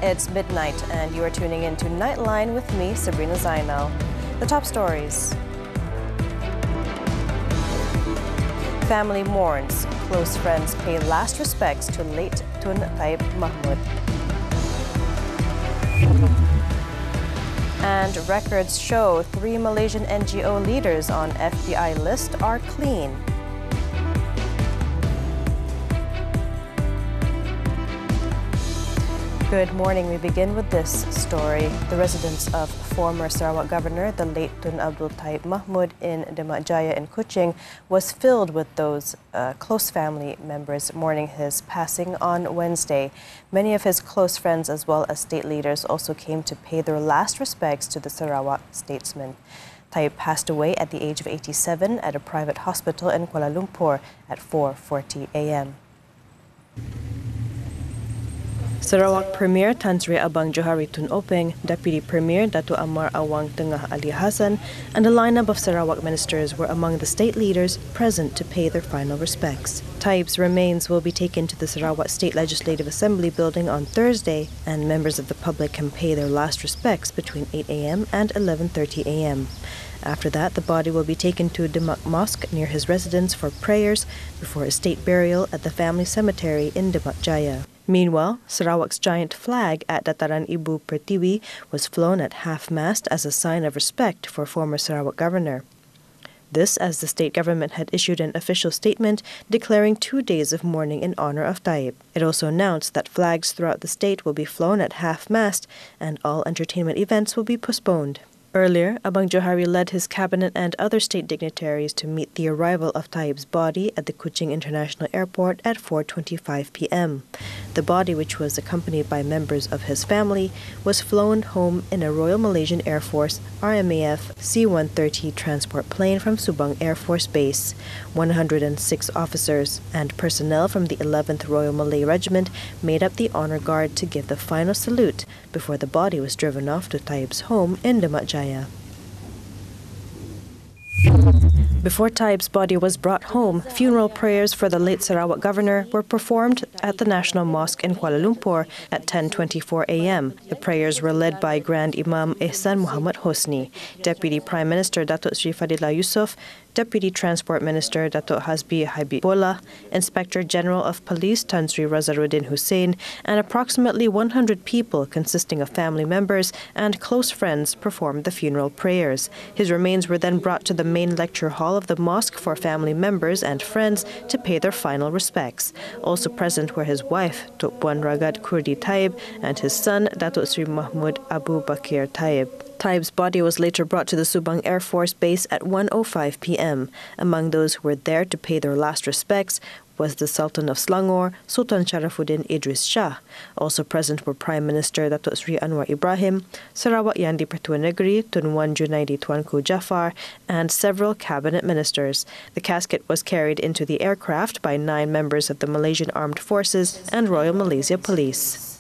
It's midnight and you are tuning in to Nightline with me, Sabrina Zainal. The top stories. Family mourns. Close friends pay last respects to late Tun Taib Mahmud. And records show 3 Malaysian NGO leaders on FBI list are clean. Good morning. We begin with this story. The residence of former Sarawak Governor, the late Tun Abdul Taib Mahmud in Demak Jaya in Kuching, was filled with those close family members mourning his passing on Wednesday. Many of his close friends as well as state leaders also came to pay their last respects to the Sarawak statesman. Taib passed away at the age of 87 at a private hospital in Kuala Lumpur at 4:40 a.m. Sarawak Premier Tan Sri Abang Johari Tun Openg, Deputy Premier Dato' Amar Awang Tengah Ali Hassan, and a lineup of Sarawak ministers were among the state leaders present to pay their final respects. Taib's remains will be taken to the Sarawak State Legislative Assembly building on Thursday, and members of the public can pay their last respects between 8 a.m. and 11:30 a.m. After that, the body will be taken to Demak Mosque near his residence for prayers before a state burial at the family cemetery in Demak Jaya. Meanwhile, Sarawak's giant flag at Dataran Ibu Pertiwi was flown at half-mast as a sign of respect for former Sarawak Governor. This as the state government had issued an official statement declaring 2 days of mourning in honor of Taib. It also announced that flags throughout the state will be flown at half-mast and all entertainment events will be postponed. Earlier, Abang Johari led his cabinet and other state dignitaries to meet the arrival of Taib's body at the Kuching International Airport at 4:25 p.m. The body, which was accompanied by members of his family, was flown home in a Royal Malaysian Air Force RMAF C-130 transport plane from Subang Air Force Base. 106 officers and personnel from the 11th Royal Malay Regiment made up the honor guard to give the final salute before the body was driven off to Taib's home in Demak Jaya. Before Taib's body was brought home, funeral prayers for the late Sarawak Governor were performed at the National Mosque in Kuala Lumpur at 10:24 a.m. The prayers were led by Grand Imam Ehsan Muhammad Hosni, Deputy Prime Minister Datuk Sri Fadillah Yusof, Deputy Transport Minister Datuk Hasbi Habibullah, Inspector General of Police Tan Sri Razaruddin Hussein, and approximately 100 people consisting of family members and close friends performed the funeral prayers. His remains were then brought to the main lecture hall of the mosque for family members and friends to pay their final respects. Also present were his wife, Tok Puan Ragad Kurdi Taib, and his son, Datuk Sri Mahmud Abu Bakir Taib. Taib's body was later brought to the Subang Air Force Base at 1:05 p.m. Among those who were there to pay their last respects was the Sultan of Selangor, Sultan Sharafuddin Idris Shah. Also present were Prime Minister Datuk Sri Anwar Ibrahim, Sarawak Yang di-Pertua Negeri Tun Wan Junaidi Tuanku Jaafar, and several cabinet ministers. The casket was carried into the aircraft by 9 members of the Malaysian Armed Forces and Royal Malaysia Police.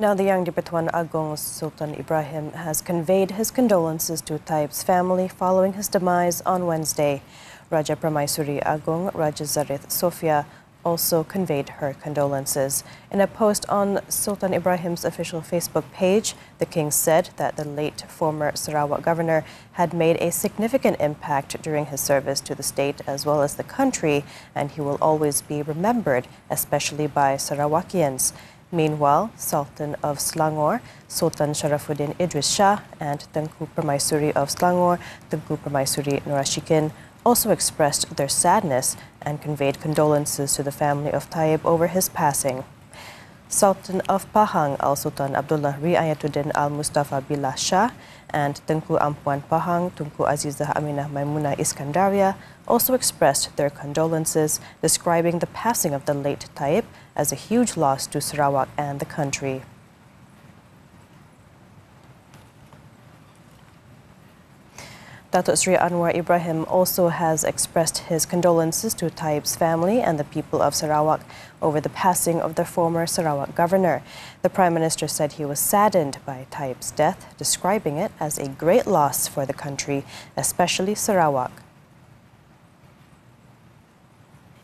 Now, the Yang di-Pertuan Agong Sultan Ibrahim has conveyed his condolences to Taib's family following his demise on Wednesday. Raja Permaisuri Agong Raja Zarith Sofia also conveyed her condolences. In a post on Sultan Ibrahim's official Facebook page, the king said that the late former Sarawak governor had made a significant impact during his service to the state as well as the country, and he will always be remembered, especially by Sarawakians. Meanwhile, Sultan of Selangor, Sultan Sharafuddin Idris Shah, and Tengku Permaisuri of Selangor, Tengku Permaisuri Nurashikin, also expressed their sadness and conveyed condolences to the family of Taib over his passing. Sultan of Pahang, Al-Sultan Abdullah Riayatuddin Al-Mustafa Billah Shah, and Tengku Ampuan Pahang, Tunku Azizah Aminah Maimunah Iskandaria, also expressed their condolences, describing the passing of the late Taib as a huge loss to Sarawak and the country. Datuk Sri Anwar Ibrahim also has expressed his condolences to Taib's family and the people of Sarawak over the passing of the former Sarawak governor. The Prime Minister said he was saddened by Taib's death, describing it as a great loss for the country, especially Sarawak.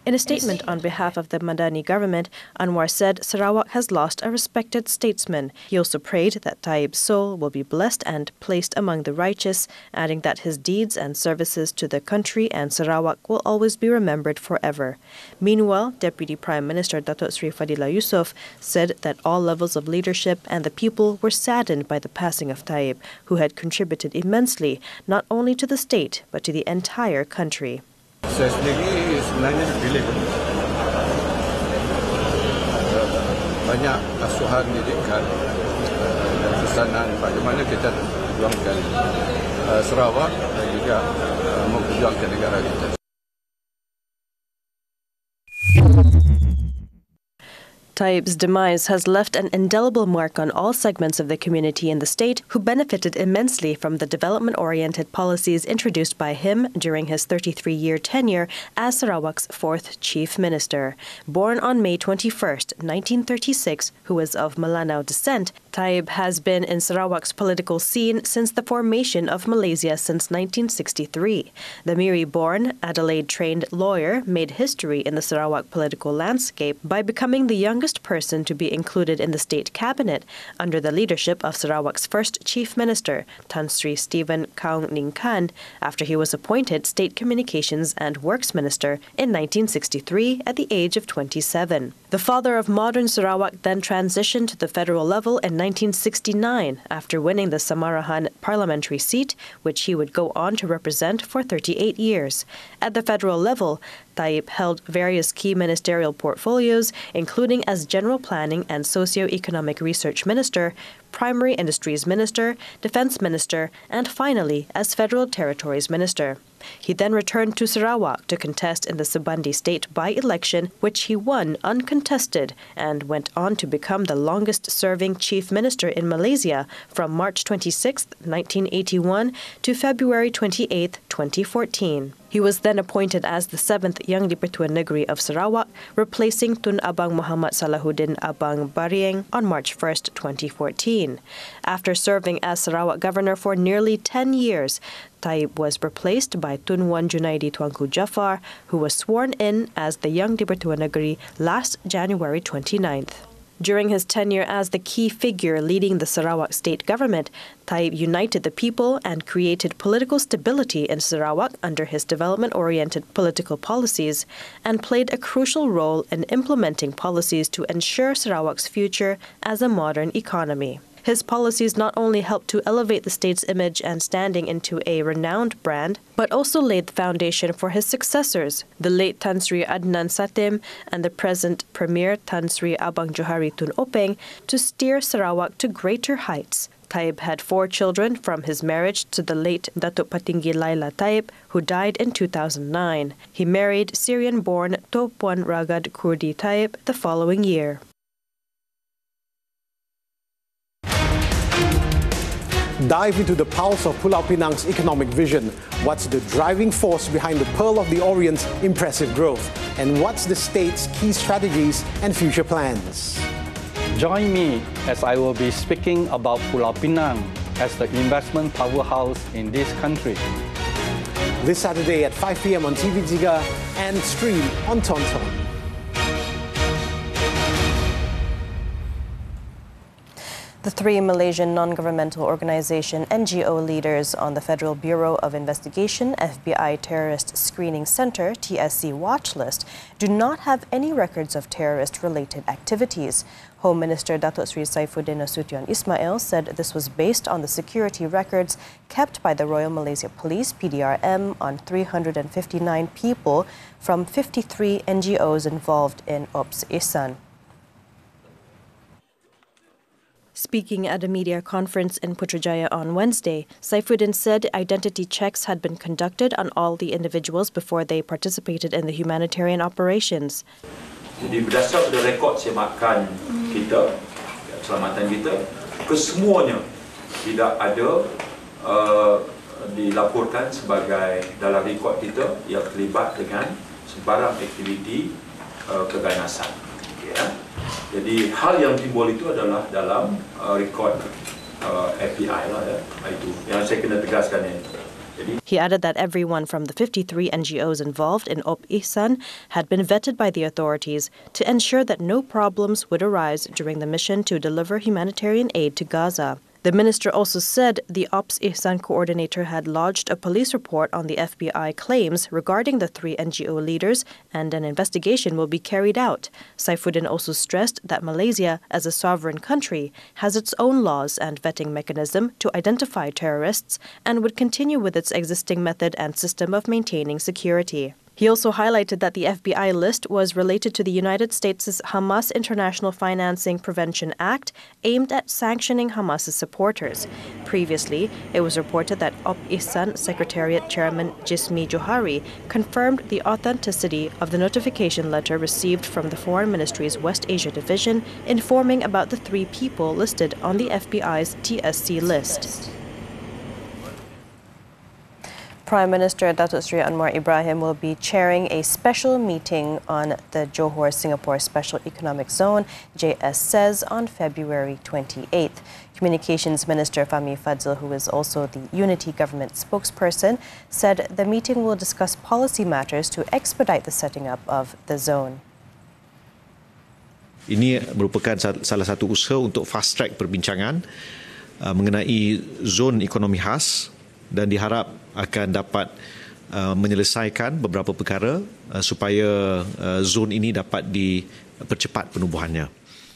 In a statement on behalf of the Madani government, Anwar said Sarawak has lost a respected statesman. He also prayed that Taib's soul will be blessed and placed among the righteous, adding that his deeds and services to the country and Sarawak will always be remembered forever. Meanwhile, Deputy Prime Minister Datuk Sri Fadila Yusof said that all levels of leadership and the people were saddened by the passing of Taib, who had contributed immensely not only to the state but to the entire country. Saya sendiri sebenarnya dipilih banyak asuhan didikan dan pesanan bagaimana kita memperjuangkan Sarawak dan juga memperjuangkan negara kita. Taib's demise has left an indelible mark on all segments of the community in the state who benefited immensely from the development-oriented policies introduced by him during his 33-year tenure as Sarawak's fourth Chief Minister. Born on May 21, 1936, who is of Melanau descent, Taib has been in Sarawak's political scene since the formation of Malaysia since 1963. The Miri-born, Adelaide-trained lawyer made history in the Sarawak political landscape by becoming the youngest person to be included in the state cabinet under the leadership of Sarawak's first Chief Minister, Tan Sri Stephen Kaung Ning Kan, after he was appointed State Communications and Works Minister in 1963 at the age of 27. The father of modern Sarawak then transitioned to the federal level in 1969 after winning the Samarahan parliamentary seat, which he would go on to represent for 38 years. At the federal level, Taib held various key ministerial portfolios, including as General Planning and Socio-Economic Research Minister, Primary Industries Minister, Defence Minister, and finally as Federal Territories Minister. He then returned to Sarawak to contest in the Subandi state by-election, which he won uncontested, and went on to become the longest-serving Chief Minister in Malaysia from March 26, 1981 to February 28, 2014. He was then appointed as the 7th Yang di-Pertuan Negeri of Sarawak, replacing Tun Abang Muhammad Salahuddin Abang Barieng on March 1, 2014. After serving as Sarawak Governor for nearly 10 years, Taib was replaced by Tun Wan Junaidi Tuanku Jaafar, who was sworn in as the Yang di-Pertuan Negeri last January 29th. During his tenure as the key figure leading the Sarawak state government, Taib united the people and created political stability in Sarawak under his development-oriented political policies and played a crucial role in implementing policies to ensure Sarawak's future as a modern economy. His policies not only helped to elevate the state's image and standing into a renowned brand, but also laid the foundation for his successors, the late Tan Sri Adnan Satem and the present Premier Tan Sri Abang Johari Tun Openg, to steer Sarawak to greater heights. Taib had 4 children from his marriage to the late Datuk Patinggi Laila Taib, who died in 2009. He married Syrian-born Topuan Ragad Kurdi Taib the following year. Dive into the pulse of Pulau Pinang's economic vision. What's the driving force behind the Pearl of the Orient's impressive growth? And what's the state's key strategies and future plans? Join me as I will be speaking about Pulau Pinang as the investment powerhouse in this country. This Saturday at 5 p.m. on TV3 and stream on Tonton. The 3 Malaysian non-governmental organization NGO leaders on the Federal Bureau of Investigation FBI Terrorist Screening Center TSC watch list do not have any records of terrorist-related activities. Home Minister Datuk Sri Saifuddin Nasution Ismail said this was based on the security records kept by the Royal Malaysia Police PDRM on 359 people from 53 NGOs involved in Ops Ihsan. Speaking at a media conference in Putrajaya on Wednesday, Saifuddin said identity checks had been conducted on all the individuals before they participated in the humanitarian operations. Jadi berdasar pada rekod semakan kita, keselamatan kita, kesemuanya tidak ada dilaporkan sebagai dalam rekod kita yang terlibat dengan sebarang aktiviti keganasan. Ya. Jadi hal yang timbul itu adalah dalam rekod FBI lah ya, itu yang saya kena tegaskan ini. He added that everyone from the 53 NGOs involved in Op Ihsan had been vetted by the authorities to ensure that no problems would arise during the mission to deliver humanitarian aid to Gaza. The minister also said the Ops Ihsan coordinator had lodged a police report on the FBI claims regarding the 3 NGO leaders, and an investigation will be carried out. Saifuddin also stressed that Malaysia, as a sovereign country, has its own laws and vetting mechanism to identify terrorists and would continue with its existing method and system of maintaining security. He also highlighted that the FBI list was related to the United States' Hamas International Financing Prevention Act, aimed at sanctioning Hamas's supporters. Previously, it was reported that Op Ihsan Secretariat Chairman Jismi Johari confirmed the authenticity of the notification letter received from the Foreign Ministry's West Asia Division informing about the 3 people listed on the FBI's TSC list. Prime Minister Datuk Seri Anwar Ibrahim will be chairing a special meeting on the Johor-Singapore Special Economic Zone, JSCEZ, on February 28th. Communications Minister Fahmi Fadzil, who is also the Unity Government spokesperson, said the meeting will discuss policy matters to expedite the setting up of the zone. Ini merupakan salah satu usaha untuk fast track perbincangan mengenai zon ekonomi khas, dan diharap akan dapat menyelesaikan beberapa perkara supaya zon ini dapat dipercepat penubuhannya.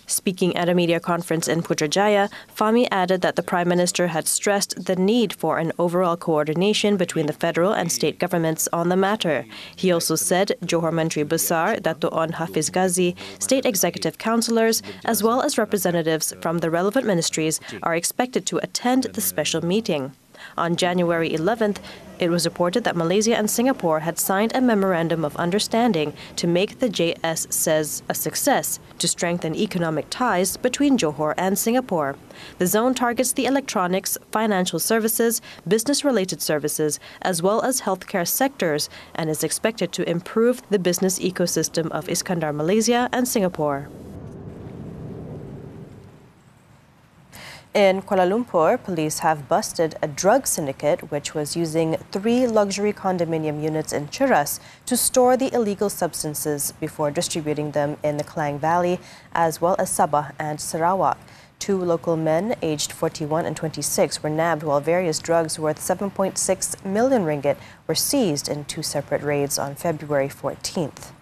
Speaking at a media conference in Putrajaya, Fahmi added that the Prime Minister had stressed the need for an overall coordination between the federal and state governments on the matter. He also said Johor Menteri Besar Dato' On Hafiz Ghazi, state executive councillors, as well as representatives from the relevant ministries are expected to attend the special meeting. On January 11th, it was reported that Malaysia and Singapore had signed a memorandum of understanding to make the JSCEZ a success to strengthen economic ties between Johor and Singapore. The zone targets the electronics, financial services, business-related services, as well as healthcare sectors, and is expected to improve the business ecosystem of Iskandar, Malaysia and Singapore. In Kuala Lumpur, police have busted a drug syndicate which was using 3 luxury condominium units in Cheras to store the illegal substances before distributing them in the Klang Valley, as well as Sabah and Sarawak. 2 local men, aged 41 and 26, were nabbed while various drugs worth 7.6 million ringgit were seized in 2 separate raids on February 14th.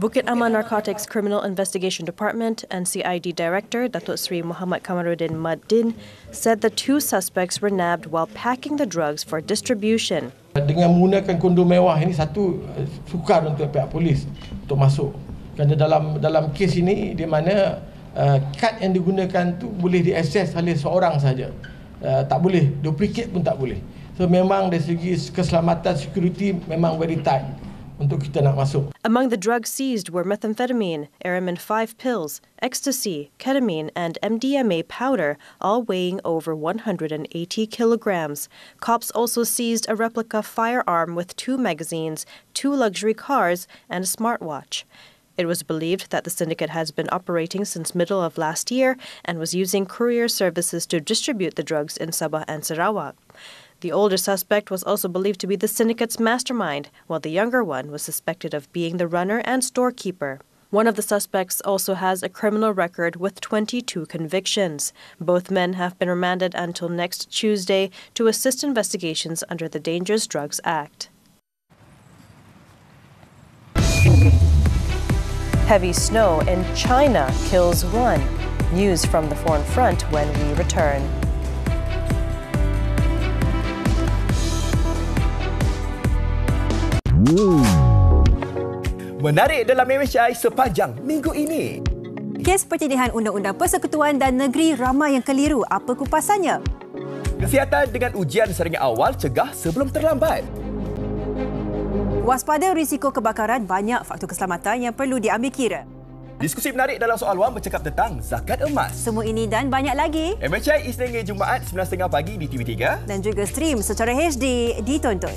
Bukit Aman Narcotics Criminal Investigation Department and CID Director Datuk Seri Muhammad Kamaruddin Maddin said the 2 suspects were nabbed while packing the drugs for distribution. Dengan menggunakan kondom mewah ini satu sukar untuk pihak polis untuk masuk. Kerana dalam kes ini di mana kad yang digunakan tu boleh diakses oleh seorang saja. Tak boleh duplicate pun tak boleh. So memang dari segi keselamatan security memang very tight. Among the drugs seized were methamphetamine, Aramin 5 pills, ecstasy, ketamine, and MDMA powder, all weighing over 180 kilograms. Cops also seized a replica firearm with 2 magazines, 2 luxury cars, and a smartwatch. It was believed that the syndicate has been operating since middle of last year and was using courier services to distribute the drugs in Sabah and Sarawak. The older suspect was also believed to be the syndicate's mastermind, while the younger one was suspected of being the runner and storekeeper. One of the suspects also has a criminal record with 22 convictions. Both men have been remanded until next Tuesday to assist investigations under the Dangerous Drugs Act. Heavy snow in China kills 1. News from the foreign front when we return. Menarik dalam MHI sepanjang minggu ini. Kes pertindaian Undang-Undang Persekutuan dan Negeri ramai yang keliru. Apa kupasannya? Kesihatan dengan ujian saringan awal cegah sebelum terlambat. Waspada risiko kebakaran, banyak faktor keselamatan yang perlu diambil kira. Diskusi menarik dalam soal wang bercakap tentang zakat emas. Semua ini dan banyak lagi. MHI Isnin hingga Jumaat 9.30 pagi di TV3. Dan juga stream secara HD ditonton.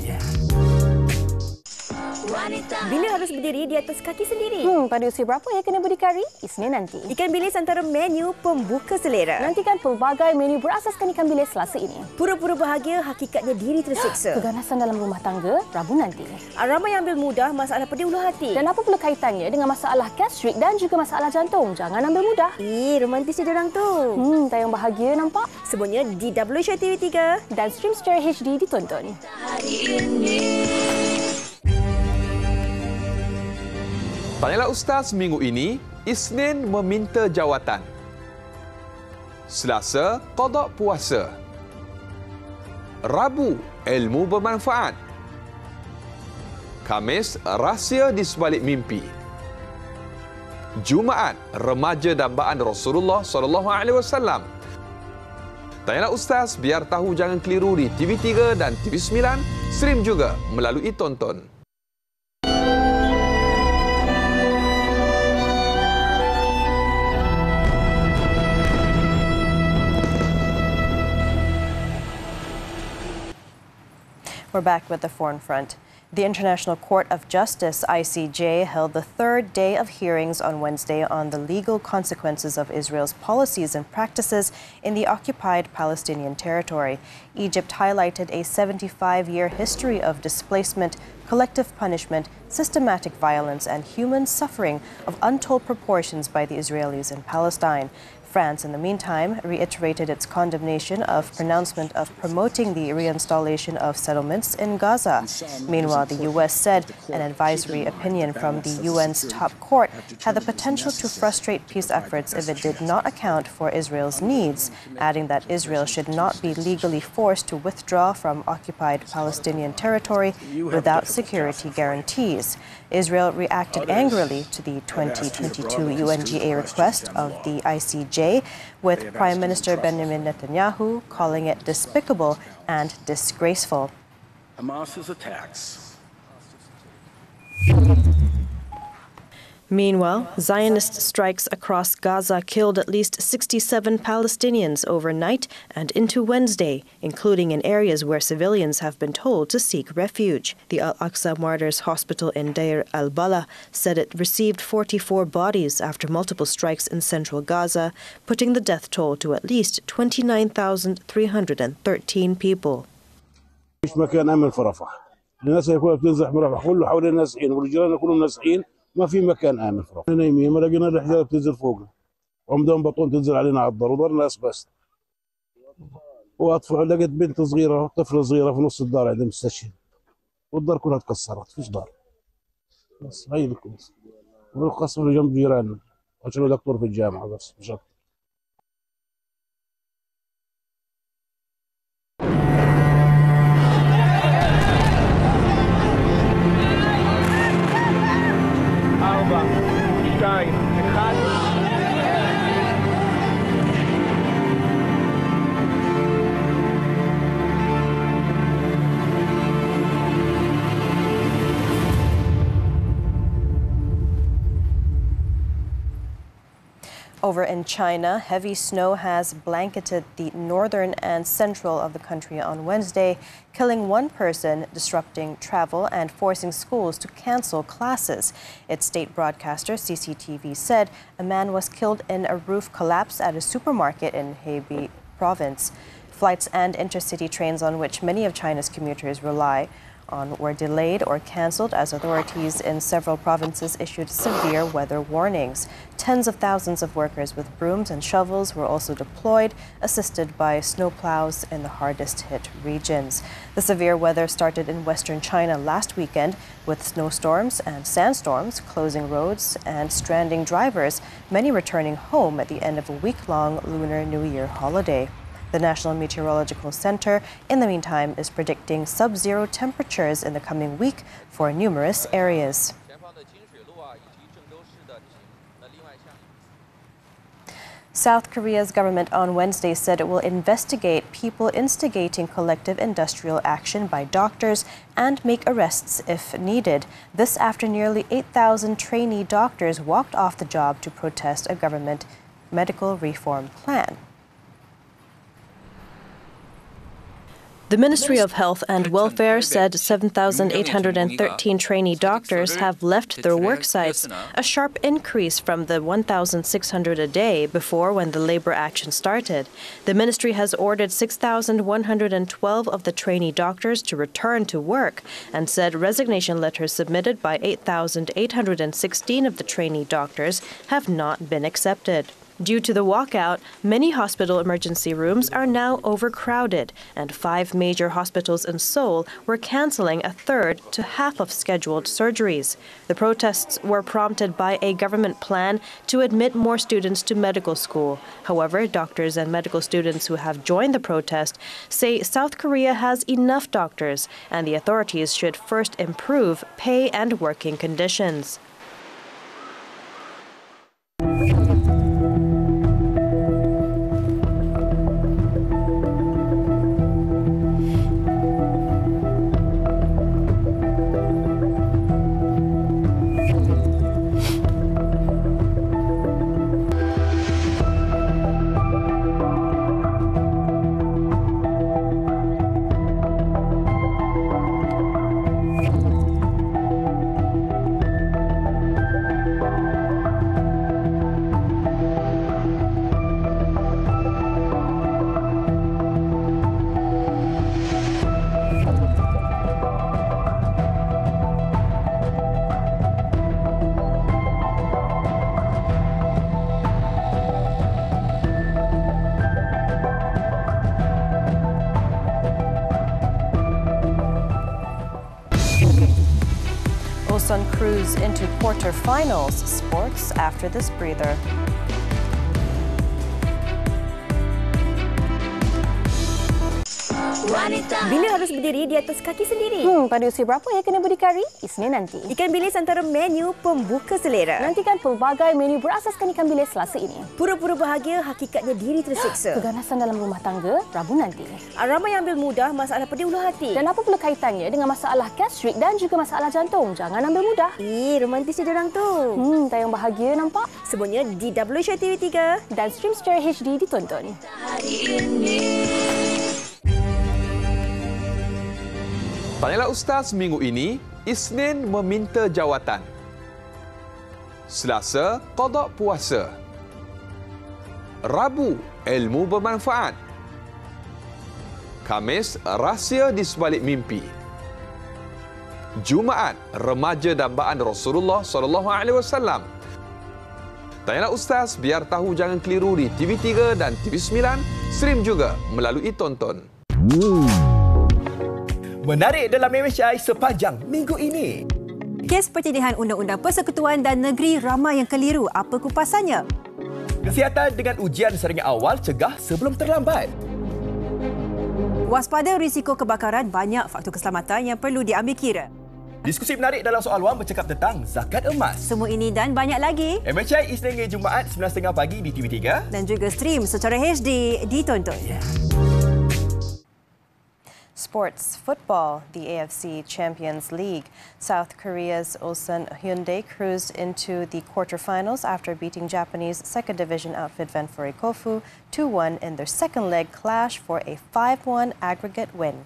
Bila harus berdiri di atas kaki sendiri? Pada usia berapa yang kena berdikari? Isnin nanti. Ikan bilis antara menu pembuka selera. Nantikan pelbagai menu berasaskan ikan bilis Selasa ini. Pura-pura bahagia, hakikatnya diri tersiksa. Keganasan dalam rumah tangga, Rabu nanti. Ramai yang ambil mudah masalah pedih ulu hati. Dan apa pula kaitannya dengan masalah gastrik dan juga masalah jantung? Jangan ambil mudah. Romantisnya diorang tu. Tayang bahagia nampak? Semuanya di WShow TV3 dan stream secara HD ditonton. Tanyalah Ustaz minggu ini, Isnin meminta jawatan. Selasa, qada puasa. Rabu, ilmu bermanfaat. Khamis, rahsia di sebalik mimpi. Jumaat, remaja dambaan Rasulullah SAW. Tanyalah Ustaz, biar tahu jangan keliru di TV3 dan TV9, stream juga melalui tonton. We're back with the foreign front. The International Court of Justice, ICJ, held the third day of hearings on Wednesday on the legal consequences of Israel's policies and practices in the occupied Palestinian territory. Egypt highlighted a 75-year history of displacement, collective punishment, systematic violence, and human suffering of untold proportions by the Israelis in Palestine. France, in the meantime, reiterated its condemnation of pronouncement of promoting the reinstallation of settlements in Gaza. Meanwhile, the U.S. said an advisory opinion from the UN's top court had the potential to frustrate peace efforts if it did not account for Israel's needs, adding that Israel should not be legally forced to withdraw from occupied Palestinian territory without security guarantees. Israel reacted angrily to the 2022 UNGA request of the ICJ, with Prime Minister Benjamin Netanyahu calling it despicable and disgraceful. Hamas's attacks. Meanwhile, Zionist strikes across Gaza killed at least 67 Palestinians overnight and into Wednesday, including in areas where civilians have been told to seek refuge. The Al-Aqsa Martyrs Hospital in Deir al-Balah said it received 44 bodies after multiple strikes in central Gaza, putting the death toll to at least 29,313 people. ما في مكان آمن فوق. نايمين ما لقينا الحجارة بتنزل فوقنا. عمدان بطون تنزل علينا على الدار ودار ناس بس. وأطفال لقيت بنت صغيرة طفلة صغيرة في نص الدار عند المستشفى. والدار كلها تكسرت فيش دار. بس هاي الكوس. والقصر اللي جنب جيراننا عشان دكتور في الجامعة بس مش أكتر. Over in China, heavy snow has blanketed the northern and central of the country on Wednesday, killing one person, disrupting travel, and forcing schools to cancel classes. Its state broadcaster, CCTV, said a man was killed in a roof collapse at a supermarket in Hebei province. Flights and intercity trains on which many of China's commuters rely on were delayed or cancelled as authorities in several provinces issued severe weather warnings. Tens of thousands of workers with brooms and shovels were also deployed, assisted by snowplows in the hardest hit regions. The severe weather started in western China last weekend with snowstorms and sandstorms closing roads and stranding drivers, many returning home at the end of a week-long Lunar New Year holiday. The National Meteorological Center, in the meantime, is predicting sub-zero temperatures in the coming week for numerous areas. South Korea's government on Wednesday said it will investigate people instigating collective industrial action by doctors and make arrests if needed. This after nearly 8,000 trainee doctors walked off the job to protest a government medical reform plan. The Ministry of Health and Welfare said 7,813 trainee doctors have left their work sites, a sharp increase from the 1,600 a day before when the labor action started. The ministry has ordered 6,112 of the trainee doctors to return to work and said resignation letters submitted by 8,816 of the trainee doctors have not been accepted. Due to the walkout, many hospital emergency rooms are now overcrowded, and 5 major hospitals in Seoul were cancelling a third to half of scheduled surgeries. The protests were prompted by a government plan to admit more students to medical school. However, doctors and medical students who have joined the protest say South Korea has enough doctors, and the authorities should first improve pay and working conditions. Ulsan cruise into quarter-finals. Sports after this breather. Bila harus berdiri di atas kaki sendiri? Pada usia berapa yang kena berdikari? Isnin nanti. Ikan bilis antara menu pembuka selera. Nantikan pelbagai menu berasaskan ikan bilis Selasa ini. Pura-pura bahagia, hakikatnya diri tersiksa. Keganasan dalam rumah tangga, Rabu nanti. Ramai yang ambil mudah masalah pedih ulu hati. Dan apa pula kaitannya dengan masalah gastrik dan juga masalah jantung? Jangan ambil mudah. Romantisnya diorang tu. Tayang bahagia nampak? Semuanya di WSHA TV3 dan stream secara HD ditonton. Tanyalah Ustaz minggu ini, Isnin meminta jawatan. Selasa, qada puasa. Rabu, ilmu bermanfaat. Khamis, rahsia di sebalik mimpi. Jumaat, remaja dambaan Rasulullah SAW. Tanyalah Ustaz, biar tahu jangan keliru di TV3 dan TV9, stream juga melalui tonton. Menarik dalam MHI sepanjang minggu ini. Kes pertindihan Undang-Undang Persekutuan dan Negeri ramai yang keliru. Apa kupasannya? Kesihatan dengan ujian serangan awal, cegah sebelum terlambat. Waspada risiko kebakaran, banyak faktor keselamatan yang perlu diambil kira. Diskusi menarik dalam soal wang bercakap tentang zakat emas. Semua ini dan banyak lagi. MHI Isnin hingga Jumaat 9.30 pagi di TV3. Dan juga stream secara HD ditonton. Sports football, the AFC Champions League. South Korea's Ulsan Hyundai cruised into the quarterfinals after beating Japanese second division outfit Ventforet Kofu 2-1 in their second leg clash for a 5-1 aggregate win.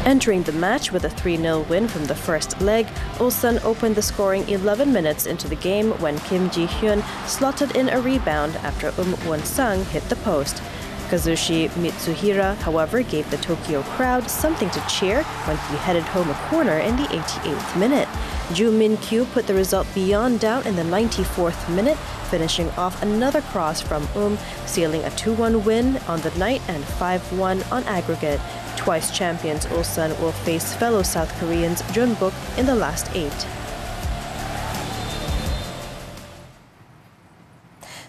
Entering the match with a 3-0 win from the first leg, Ulsan opened the scoring 11 minutes into the game when Kim Ji-hyun slotted in a rebound after Won-sang hit the post. Kazushi Mitsuhira, however, gave the Tokyo crowd something to cheer when he headed home a corner in the 88th minute. Ju Min-kyu put the result beyond doubt in the 94th minute, finishing off another cross from sealing a 2-1 win on the night and 5-1 on aggregate. Twice champions Ulsan will face fellow South Koreans Jeonbuk in the last 8.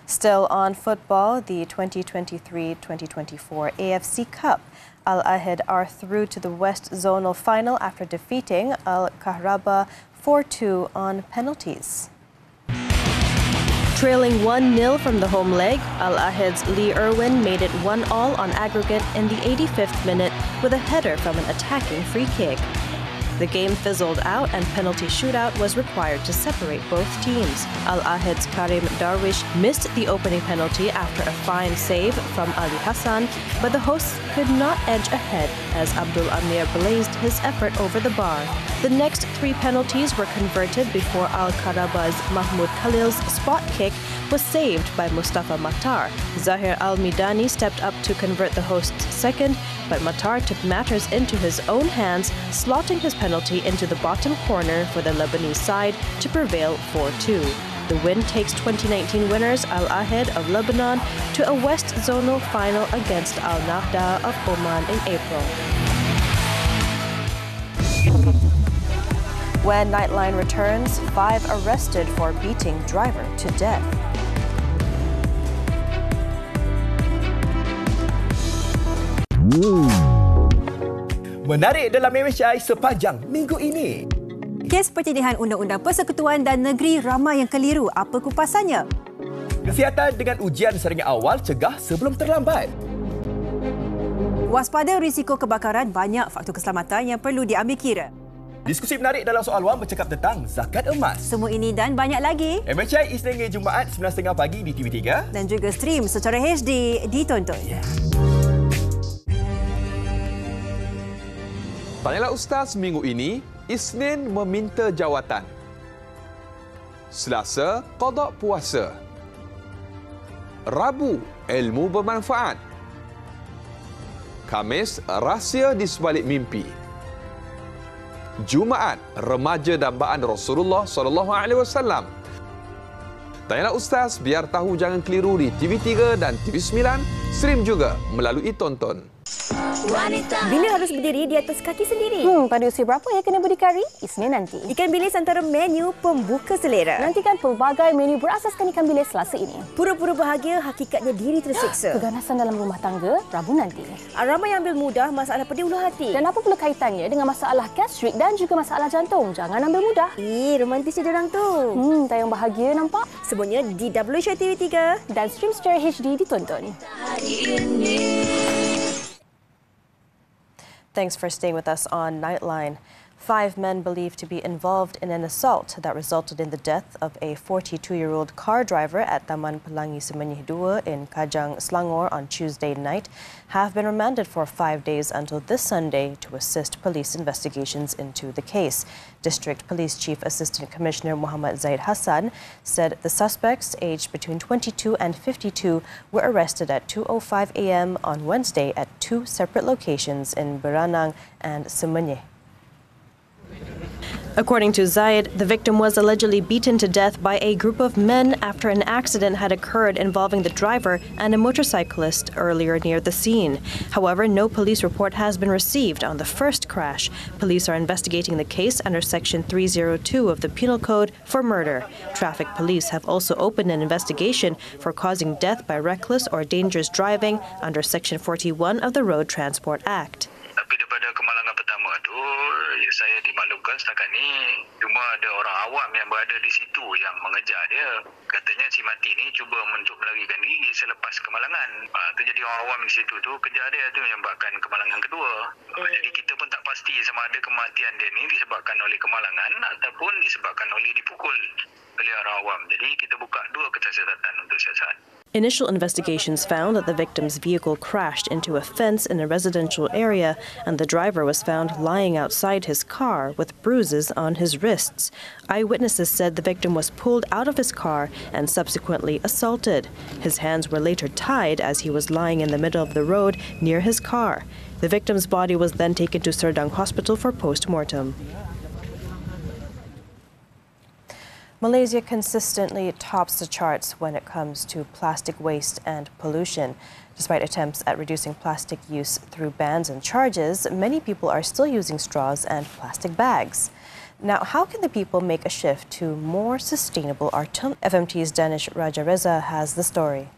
Still on football, the 2023-2024 AFC Cup. Al-Ahid are through to the West Zonal Final after defeating Al-Kahraba 4-2 on penalties. Trailing 1-0 from the home leg, Al-Ahid's Lee Irwin made it 1-1 on aggregate in the 85th minute with a header from an attacking free kick. The game fizzled out and penalty shootout was required to separate both teams. Al-Ahed's Karim Darwish missed the opening penalty after a fine save from Ali Hassan, but the hosts could not edge ahead as Abdul Amir blazed his effort over the bar. The next 3 penalties were converted before Al-Karabaz Mahmoud Khalil's spot kick was saved by Mustafa Matar. Zahir Al-Midani stepped up to convert the hosts' second, but Matar took matters into his own hands, slotting his penalty into the bottom corner for the Lebanese side to prevail 4-2. The win takes 2019 winners Al-Ahed of Lebanon to a West Zonal final against Al-Nahda of Oman in April. When Nightline returns, 5 arrested for beating driver to death. Menarik dalam MHI sepanjang minggu ini. Kes pertedihan Undang-Undang Persekutuan dan Negeri ramai yang keliru. Apa kupasannya? Kesihatan dengan ujian serangan awal cegah sebelum terlambat. Waspada risiko kebakaran, banyak faktor keselamatan yang perlu diambil kira. Diskusi menarik dalam soal wang bercakap tentang zakat emas. Semua ini dan banyak lagi. MHI Isnin hingga Jumaat 9.30 pagi di TV3. Dan juga stream secara HD ditonton. Tanyalah Ustaz minggu ini, Isnin meminta jawatan. Selasa, qada puasa. Rabu, ilmu bermanfaat. Khamis, rahsia di sebalik mimpi. Jumaat, remaja dambaan Rasulullah SAW. Tanyalah Ustaz, biar tahu jangan keliru di TV3 dan TV9, stream juga melalui tonton. Bila harus berdiri di atas kaki sendiri? Pada usia berapa ia kena berdikari? Isnin nanti. Ikan bilis antara menu pembuka selera. Nantikan pelbagai menu berasaskan ikan bilis Selasa ini. Pura-pura bahagia, hakikatnya diri tersiksa. Keganasan dalam rumah tangga, Rabu nanti. Ramai ambil mudah masalah pedih ulu hati. Dan apa pula kaitannya dengan masalah gastrik dan juga masalah jantung? Jangan ambil mudah. Romantisnya diorang tu. Tayang bahagia nampak? Semuanya di WSHA TV3. Dan stream secara HD ditonton. Thanks for staying with us on Nightline. 5 men believed to be involved in an assault that resulted in the death of a 42-year-old car driver at Taman Pelangi Semenyih 2 in Kajang, Selangor on Tuesday night have been remanded for 5 days until this Sunday to assist police investigations into the case. District Police Chief Assistant Commissioner Muhammad Zaid Hassan said the suspects, aged between 22 and 52, were arrested at 2:05 a.m. on Wednesday at 2 separate locations in Beranang and Semenyih. According to Zaid, the victim was allegedly beaten to death by a group of men after an accident had occurred involving the driver and a motorcyclist earlier near the scene. However, no police report has been received on the first crash. Police are investigating the case under Section 302 of the Penal Code for murder. Traffic police have also opened an investigation for causing death by reckless or dangerous driving under Section 41 of the Road Transport Act. Tapi daripada kemalangan pertama tu, saya dimaklumkan setakat ni cuma ada orang awam yang berada di situ yang mengejar dia. Katanya si mati ni cuba untuk melarikan diri selepas kemalangan. Terjadi orang awam di situ tu kejar dia tu menyebabkan kemalangan kedua. Jadi kita pun tak pasti sama ada kematian dia ni disebabkan oleh kemalangan ataupun disebabkan oleh dipukul oleh orang awam. Jadi kita buka 2 kesiasatan untuk siasat. Initial investigations found that the victim's vehicle crashed into a fence in a residential area and the driver was found lying outside his car with bruises on his wrists. Eyewitnesses said the victim was pulled out of his car and subsequently assaulted. His hands were later tied as he was lying in the middle of the road near his car. The victim's body was then taken to Serdang Hospital for post-mortem. Malaysia consistently tops the charts when it comes to plastic waste and pollution. Despite attempts at reducing plastic use through bans and charges, many people are still using straws and plastic bags. Now, how can the people make a shift to more sustainable alternatives? FMT's Danish Rajareza has the story.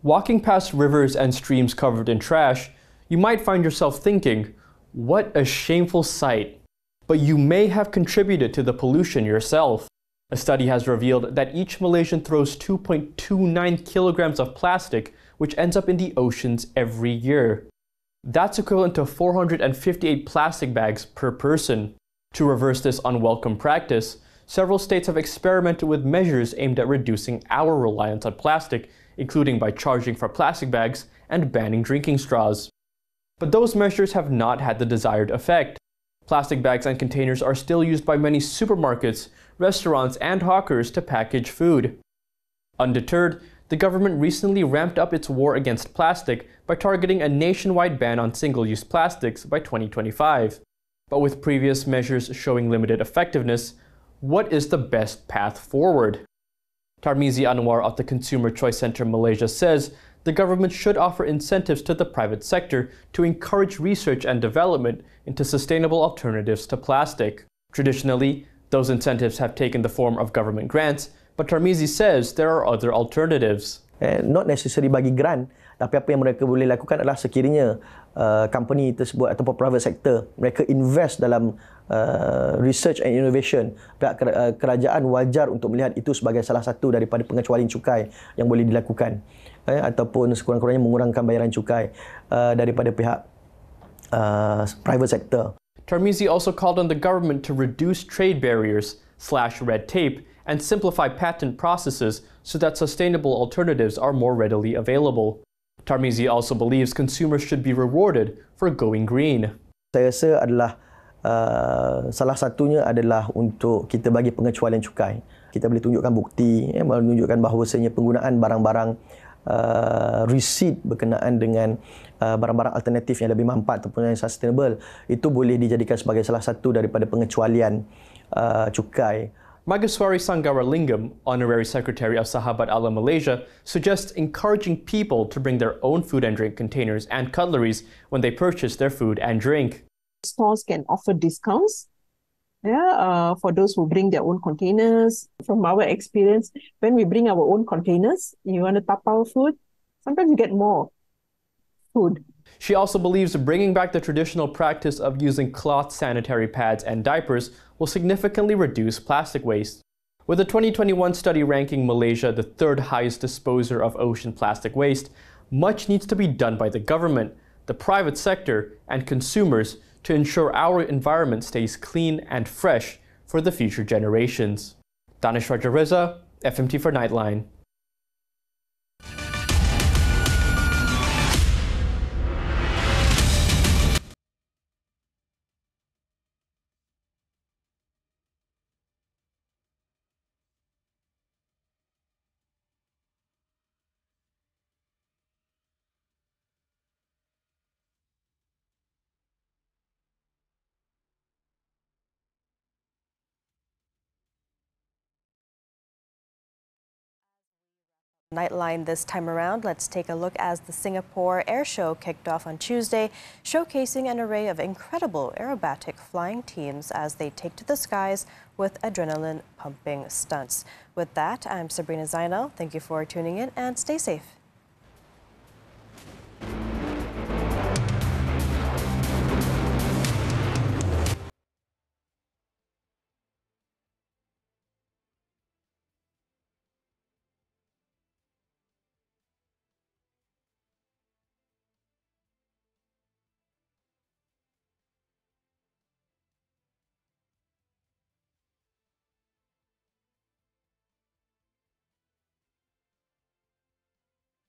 Walking past rivers and streams covered in trash, you might find yourself thinking, what a shameful sight. But you may have contributed to the pollution yourself. A study has revealed that each Malaysian throws 2.29 kilograms of plastic, which ends up in the oceans every year. That's equivalent to 458 plastic bags per person. To reverse this unwelcome practice, several states have experimented with measures aimed at reducing our reliance on plastic, including by charging for plastic bags and banning drinking straws. But those measures have not had the desired effect. Plastic bags and containers are still used by many supermarkets, restaurants, and hawkers to package food. Undeterred, the government recently ramped up its war against plastic by targeting a nationwide ban on single-use plastics by 2025. But with previous measures showing limited effectiveness, what is the best path forward? Tarmizi Anwar of the Consumer Choice Center Malaysia says the government should offer incentives to the private sector to encourage research and development into sustainable alternatives to plastic. Traditionally, those incentives have taken the form of government grants, but Tarmizi says there are other alternatives. Not necessary bagi grant, tapi apa yang mereka boleh lakukan adalah sekiranya company tersebut ataupun private sector mereka invest dalam research and innovation, pihak kerajaan wajar untuk melihat itu sebagai salah satu daripada pengecualian cukai yang boleh dilakukan, ataupun sekurang-kurangnya mengurangkan bayaran cukai daripada pihak private sector. Tarmizi also called on the government to reduce trade barriers, slash red tape, and simplify patent processes so that sustainable alternatives are more readily available. Tarmizi also believes consumers should be rewarded for going green. Saya rasa adalah salah satunya adalah untuk kita bagi pengecualian cukai. Kita boleh tunjukkan bukti, menunjukkan bahawasanya penggunaan barang-barang receipt berkenaan dengan barang-barang alternatif yang lebih mampat ataupun yang sustainable itu boleh dijadikan sebagai salah satu daripada pengecualian cukai. Mageswari Sanggarawalingam, Honorary Secretary of Sahabat Alam Malaysia, suggests encouraging people to bring their own food and drink containers and cutleries when they purchase their food and drink. Stores can offer discounts for those who bring their own containers. From our experience, when we bring our own containers, you want to tap our food, sometimes you get more food. She also believes bringing back the traditional practice of using cloth sanitary pads and diapers will significantly reduce plastic waste. With the 2021 study ranking Malaysia the third highest disposer of ocean plastic waste, much needs to be done by the government, the private sector, and consumers to ensure our environment stays clean and fresh for the future generations. Danish Raja Reza, FMT for Nightline. Nightline this time around, let's take a look as the Singapore Air Show kicked off on Tuesday, showcasing an array of incredible aerobatic flying teams as they take to the skies with adrenaline-pumping stunts. With that, I'm Sabrina Zainal. Thank you for tuning in and stay safe.